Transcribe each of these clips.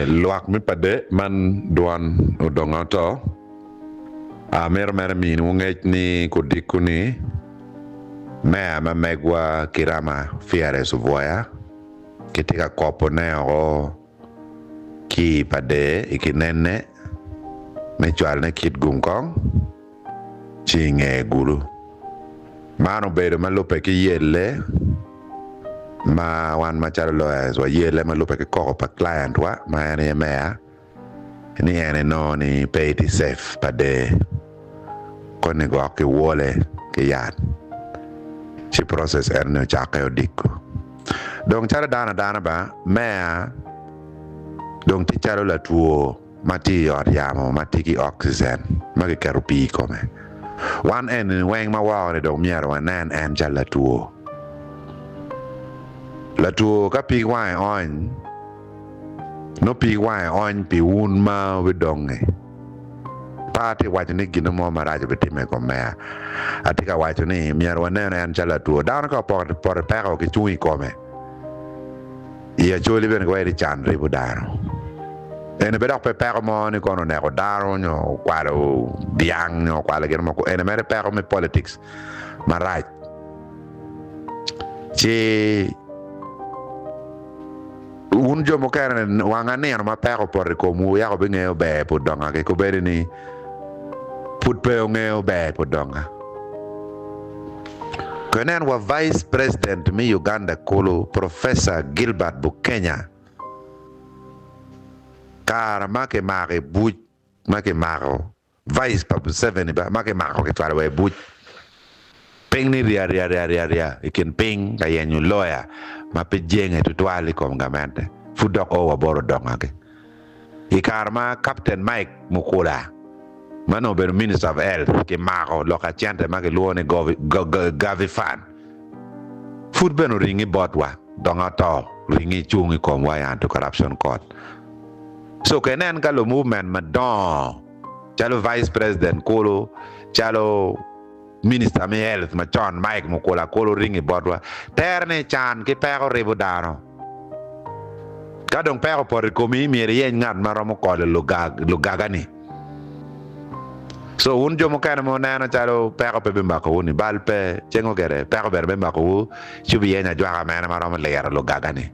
luak mi pade man duan Odongo to mer min wongej ni kudiku ni ma megwa Kilama fiare suvoya kitika kopo ne o ki pade ikinene me chwal ne kit gungkong chinge gulu mano bedo malupe ki yelle ma wan machalo lawyers wa yelle malupe ki koko pa client wa ma ene mea ni ene no ni pay it safe pade kone go ki wole ki yad si process erne chake odiko donc chalo dana ba mea donc ti chalo la tuo mati yor yamo mati ki oxygen magi kerupi kome wan en weng ma wow ne dong mier wanen en chalo la tuo ka pi wai on no pi wai on pi un ma widonge pati wacho ni gino mo marajo betime ko mea atika wacho ni mier wanen en chalo tuo dan ko por peko ki chui kome ia Acholi ben ko edi chandri budaro ene bedok pe peko mo ni kono ne ko daro nyo kwalo biang nyo kwalo germo ko ene mere peko me politics maraj ci un jomo kerne wangane ma peko por ko mu ya ko bengeo be podonga ke ko bedi ni put pe ngeo be podonga Kenen wa Vice President mi Uganda kolo Professor Gilbert Bukenya kara make buj make maro Vice Papu 7 ba make maro ke twala we buj ping ni ria ikin ping ka yenyu lawyer ma pe jenge to twali kom gamente fudok o wa boro donga ke ikarma Captain Mike Mukula mano ber Minister of Health ke maro loka chante make luone gavi fan food beno ringi Batwa donga to ringi chungi kom wa anti corruption court so kenen kalo movement madon chalo Vice President kolo chalo Minister of Health ma John Mike Mukula kolo ringi Batwa terne chan ke pero rebodano kadong pero por komi miere yen ngat maromo kole lugagani so un jomo kana mo nana chalo pero pe bimba ko ni balpe chengo gere pero ber bimba ko chubi yenya jwa mena maromo leer lugagani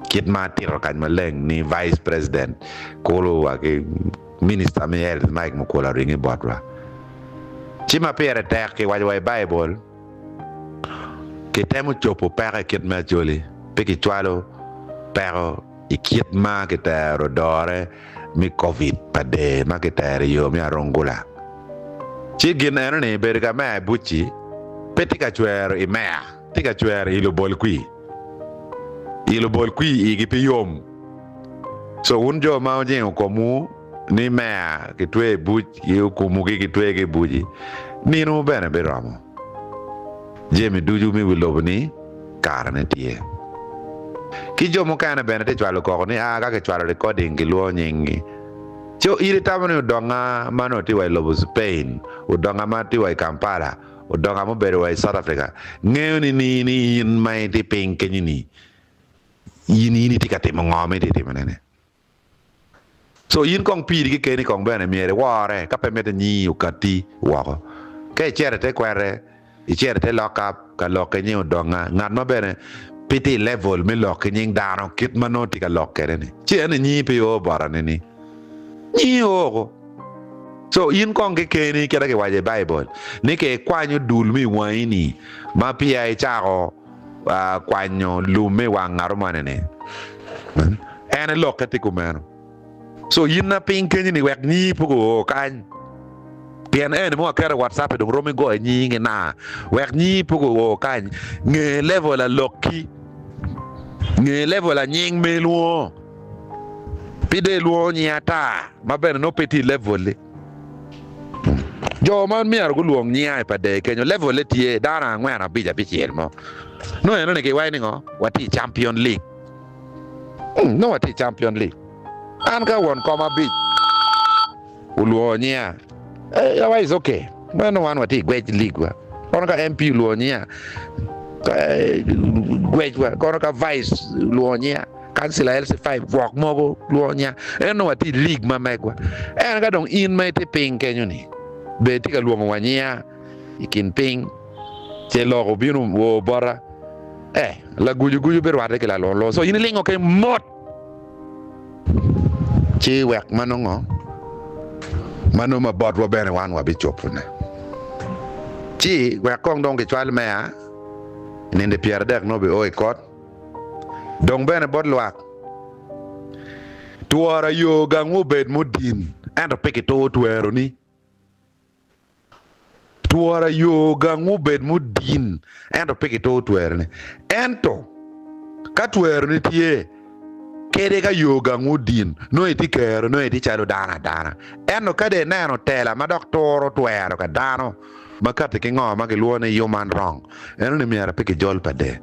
kit ma tiro kan maleng ni Vice President kolo wa ke Minister of Health Mike Mukula ringi Batwa chima pere tek ke wajwa Bible ke temu chopo pere kit ma joli pe ki chwalo pero ikit ma ke tero dore mi covid pade ma ke tero yo mi arongula chi gin ene berga ma buchi petika chwer i mea tika chwer ilo bol kui igi piyom so un jo ma ojen ko mu ni mea ke twe buch yu kumu ki twe ke buji ni no bene beramo jemi duju mi wilobni karne tie ki jo mo kana bene te chwalo ko ni aga ke chwalo recording ki luo nyingi cho iri tamani udonga mano ti wa lobo Spain udonga ma ti wa Kampala udonga mo bere wa South Africa ngeo ni in mai ti ping kenyini yini ti kate mo ngome ti manene so yin kong piri ki keni kong bene miere ware ka pemete nyi ukati wako ke chere te kwere I chere te lock up ka lokenyi udonga ngat ma bene piti level mi lokenyi dano kit mano ti ka lokere ni chene nyi pe o barane ni nyi o so yin kong ke keni kera ke waje Bible ni ke kwanyo dul mi waini ma pia e chako kwanyo lume wangaro manene ene lokati kumeno so yin na ping kenyi ni wek nyi pugo kan pian ene mo kera WhatsApp dong romi go nyi nge na wek nyi pugo kan nge level la lokki nge level la nying meluo pide luo nyata mabene no petit level le jo man mi ar go luong nyai pa de kenyo level le tie dana ngwana bija bichiel mo no eno ne ke wai ngo wati Champion League no wati Champion League an ka won koma bi luo nya wai is okay no one wati gwej league wa on ka MP luo nya gwej wa kono ka vice luo nya kansila LC5 walk mogo luonya eno wati league ma megwa en ga dong in mai te ping kenyo ni be ti ka luongo wanyia ikin ping che logo binu wo bora la guju ber wade ke la lo so yin lingo ke mot chi wek manongo mano ma bot wo bene wan wa bi chopune chi wek kong dong ke chwal mea nende pier dek no be oi kot dong bene bot luak tuara yo gangu bed mudin ando peke to tuero ni tuara yo gangu bed mudin ando peke to tuero ni ento ka tuero ni tie kede ka yo gangu din no iti kero no iti chalo dana eno kade neno tela ma doktoro tuero ka dano makate ke ngo ma ke luone human wrong eno ni miara peke jol pade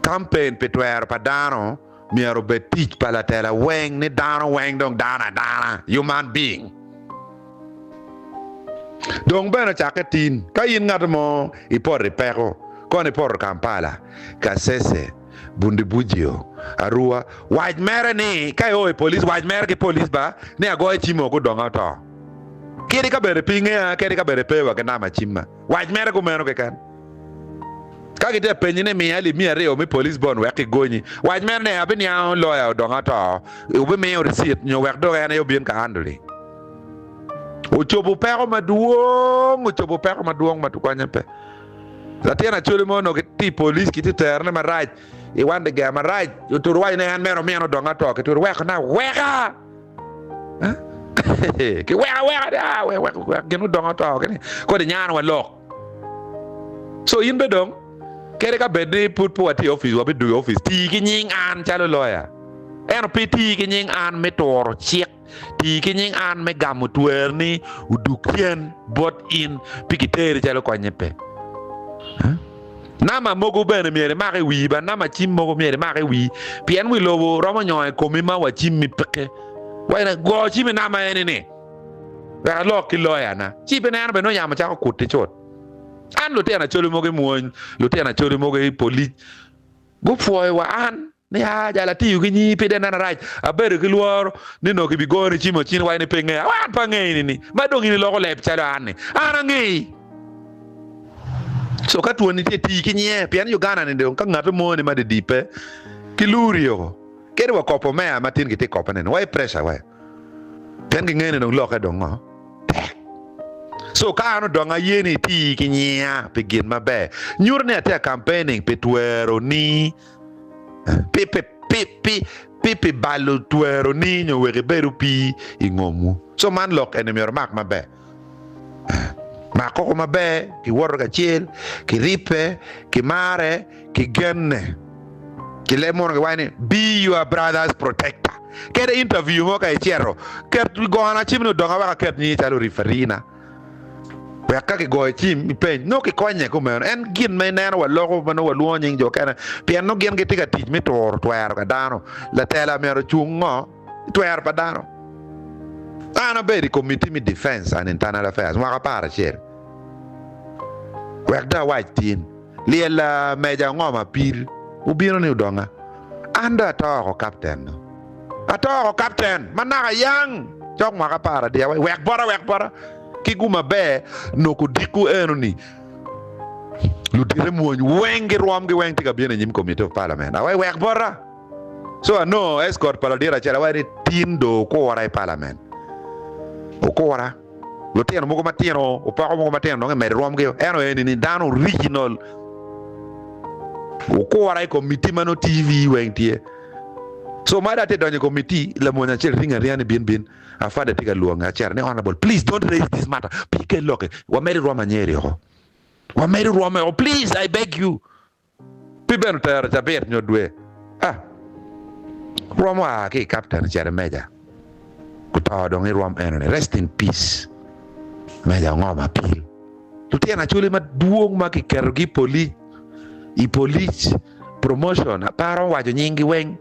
campaign pe tuero pa dano miaro be teach pala tela weng ni dano weng dong dana human being dong beno chakatin ka yin ngado mo ipor peko kon ipor Kampala kasese bundi bujio arua white mere ni kai oi police white mere ke police ba ne ago chimo ko donga to kiri ka bere pinge kiri ka bere pewa ke nama chima white mere ko meno ke kan kage te penyine mi ali mi are o mi police bon wek goni white mere ne abin ya lawyer donga to ubi me receipt nyo wek do ene yo bien ka handle o chobo pero maduong matukwanya pe la tiena chuli mo no ke ti police ki ti terne ma right I want the game right you to why ne an mero miano donga to ke to wek na weka ke weka ke no donga to ke ko de nyaan wa lok so in be dong kere ka bede put po ati office wa be do office ti ki nying an chalo lawyer en pt ki nying an metor chek ti ki nying an me gamu tuerni udukien bot in pikitere chalo kwa nyepe nama mogo bene miere mare wi ba nama chim mogo miere mare wi pien wi lobo romo nyoy komi ma wa chim mi peke wa go chim nama ene ne ba lo ki loya na chi bene an be no yama cha ko kutte chot an lo te na cholo mogo muon lo te na cholo mogo police go foi wa an ne ha jala ti yugi ni pede na right abere ki luor ni no ki bi go ni chimo chin wa ni penge wan pa ngei ni ma dongi ni logo lep chalo an ni an ngei so ka tuoni ti kinye pian Uganda ni de ka ngato mo ni ma de dipe ki lurio kere wa kopo mea matin ki te kopo ne why pressure why pian ki ngene no loka dongo so ka ano donga yeni ti kinye pe gin mabe nyurne ate campaigning pe tuero ni pe ballo tuero ni nyo wege beru pi ingomu so man lok enemy mak mabe ma koko mabe ki worro ka chiel ki ripe ki mare ki genne ki lemon ke wani be your brother's protector kede interview mo ka chiero ket gona chimno donga wa ket ni talo riferina wa ka ki go chim pen no ki konye ko men en gin me neno wa logo mano wa luonye jo kana pian no gen ke tiga tich mi tor twer ka dano la tela mero chungo twer pa dano ana be di committee mi defense and internal affairs wa ka para chier wek da white tin liela meja ngoma pir ubiro ni udonga anda to captain ato captain manaka yang chok maka para dia wek bora kiguma be no ku diku enoni ludire mo wengi rom ge weng tiga biene nyim committee of parliament awai wek bora so no escort para dira chera wai tindo ko wara parliament o ko wara lo tieno mo ko matino o pa ko mo matino no me rom ge eno ni dano original o ko wara committee mano tv weng tie so mada te donye committee la mo nya cher ringa riane bin afade tiga luonga cher ne honorable please don't raise this matter pike loke wa meri roma nyeri ho wa meri roma oh please I beg you piben ter jaber nyodwe roma ke captain cher meja kuta dong rom ene rest in peace meja ngoma pil tutiana chule ma duong ma ki kergi police promotion aparo wajo nyingi weng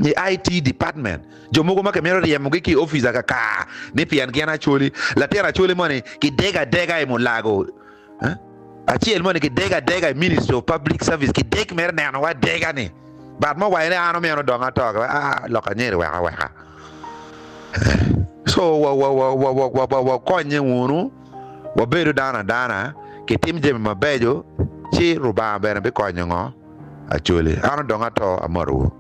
the IT department jomogo ma kemero yemo ki officer ka ni pian giana choli la tera choli money ki dega e mulago achiel money ki dega ministry of public service ki dek mer na wa dega ni But mo wai ne ano me no donga to loka nyere weka. So wa konye wunu wa beru dana ke tim jeme mabejo chi ruba bena be konye ngo Acholi ano donga to amoru